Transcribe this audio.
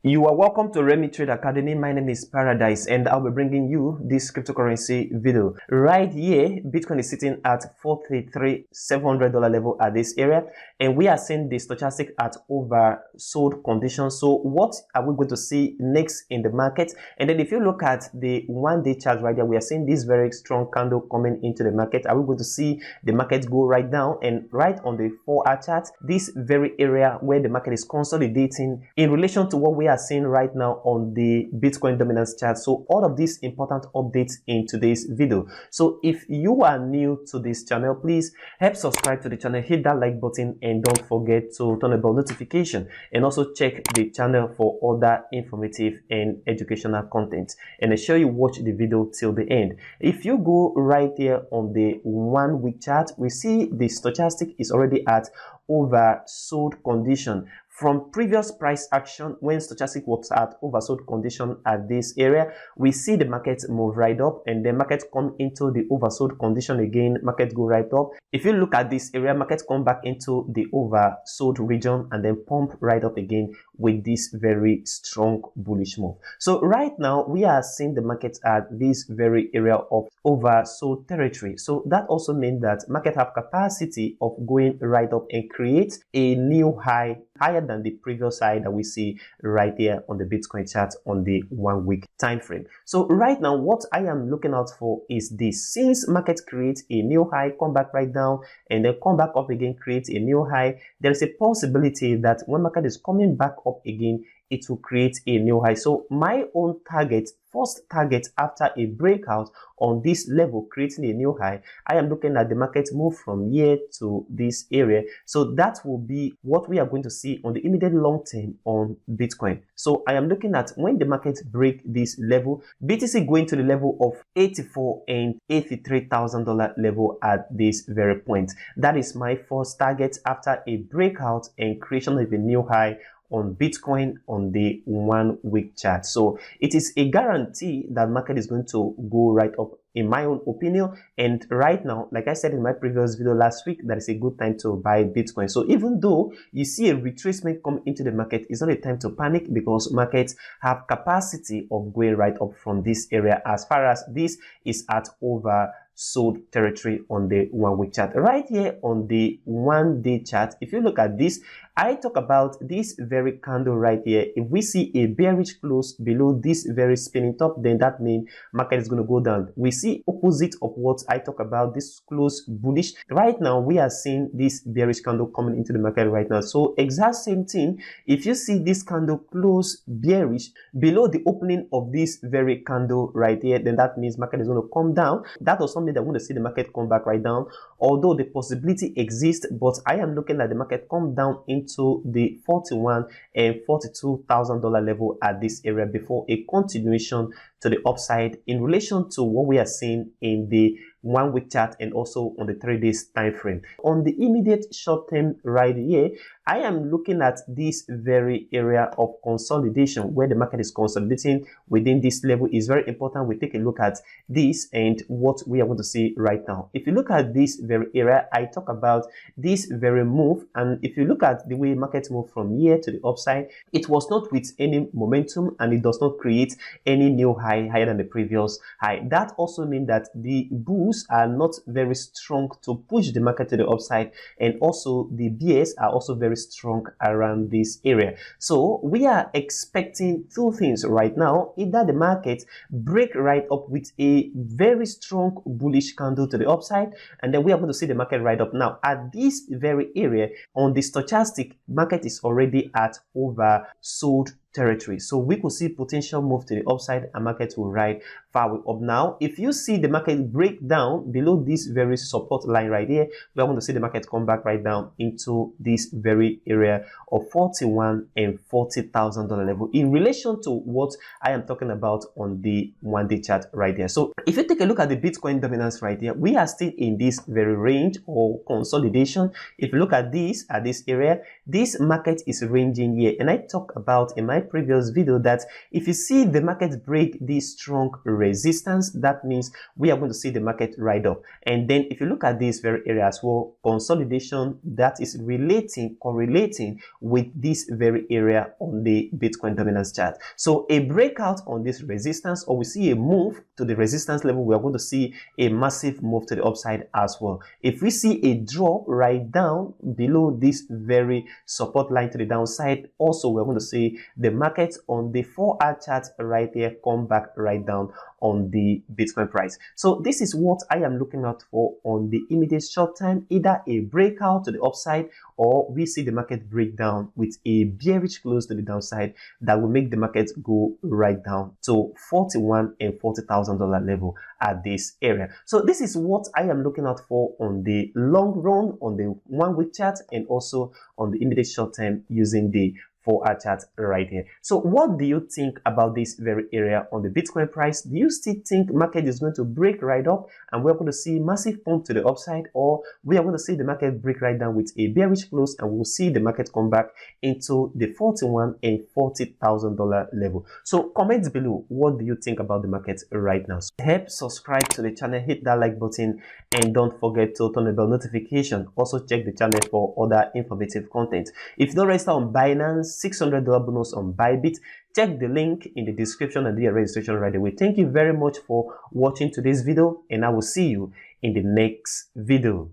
You are welcome to Remit Trade Academy. My name is Paradise and I'll be bringing you this cryptocurrency video. Right here, Bitcoin is sitting at $43,700 level at this area, and we are seeing the stochastic at oversold condition. So what are we going to see next in the market? And then if you look at the one-day chart right there, we are seeing this very strong candle coming into the market. Are we going to see the market go right down? And right on the 4-hour chart, this very area where the market is consolidating in relation to what we are seeing right now on the Bitcoin dominance chart. So all of these important updates in today's video. So if you are new to this channel, please help subscribe to the channel, hit that like button, and don't forget to turn on bell notification, and also check the channel for other informative and educational content, and ensure you watch the video till the end. If you go right here on the 1 week chart, we see the stochastic is already at oversold condition. From previous price action, when stochastic was at oversold condition at this area, we see the market move right up, and the market come into the oversold condition again, market go right up. If you look at this area, market come back into the oversold region and then pump right up again with this very strong bullish move. So right now we are seeing the market at this very area of oversold territory. So that also means that market have capacity of going right up and create a new high, higher than the previous high that we see right here on the Bitcoin chart on the 1 week time frame. So right now what I am looking out for is this: since market creates a new high, come back right down, and then come back up again, create a new high, there is a possibility that when market is coming back up again, it will create a new high. So my own target, first target after a breakout on this level, creating a new high, I am looking at the market move from here to this area. So that will be what we are going to see on the immediate long term on Bitcoin. So I am looking at when the market break this level, BTC going to the level of $84,000 and $83,000 level at this very point. That is my first target after a breakout and creation of a new high on Bitcoin on the 1 week chart. So it is a guarantee that market is going to go right up, in my own opinion. And right now, like I said in my previous video last week, that is a good time to buy Bitcoin. So even though you see a retracement come into the market, it's not a time to panic, because markets have capacity of going right up from this area, as far as this is at oversold territory on the 1 week chart. Right here on the 1 day chart, if you look at this, I talk about this very candle right here. If we see a bearish close below this very spinning top, then that means market is going to go down. We see opposite of what I talk about, this close bullish. Right now we are seeing this bearish candle coming into the market right now. So exact same thing, if you see this candle close bearish below the opening of this very candle right here, then that means market is going to come down. That was something that we're going to see the market come back right down, although the possibility exists. But I am looking at the market come down into the $41,000 and $42,000 level at this area before a continuation to the upside in relation to what we are seeing in the 1 week chart and also on the 3 days time frame. On the immediate short term right here, I am looking at this very area of consolidation where the market is consolidating within this level. Is very important we take a look at this and what we are going to see right now. If you look at this very area, I talk about this very move, and if you look at the way market move from here to the upside, it was not with any momentum and it does not create any new high higher than the previous high. That also means that the bulls are not very strong to push the market to the upside, and also the bears are also very strong around this area. So we are expecting two things right now: either the market break right up with a very strong bullish candle to the upside, and then we are going to see the market right up. Now at this very area on the stochastic, market is already at oversold territory, so we could see potential move to the upside and market will ride far way up. Now if you see the market break down below this very support line right here, we are going to see the market come back right down into this very area of $41,000 and $40,000 level in relation to what I am talking about on the 1 day chart right here. So if you take a look at the Bitcoin dominance right here, we are still in this very range or consolidation. If you look at this area, this market is ranging here, and I talk about in my my previous video that if you see the market break this strong resistance, that means we are going to see the market ride up. And then if you look at this very area as well, consolidation that is correlating with this very area on the Bitcoin dominance chart. So a breakout on this resistance, or we see a move to the resistance level, we are going to see a massive move to the upside as well. If we see a drop right down below this very support line to the downside, also we're going to see the market on the 4-hour chart right there come back right down on the Bitcoin price. So this is what I am looking out for on the immediate short time, either a breakout to the upside, or we see the market break down with a bearish close to the downside that will make the market go right down to $41,000 and $40,000 level at this area. So this is what I am looking out for on the long run, on the 1-week chart, and also on the immediate short term using the 4-hour chart right here. So what do you think about this very area on the Bitcoin price? Do you still think market is going to break right up and we're going to see massive pump to the upside, or we are going to see the market break right down with a bearish close and we'll see the market come back into the $41,000 and $40,000 level? So comment below, what do you think about the market right now? So help subscribe to the channel, hit that like button, and don't forget to turn the bell notification. Also check the channel for other informative content. If you don't register on Binance, $600 bonus on Bybit, check the link in the description and do your registration right away. Thank you very much for watching today's video, and I will see you in the next video.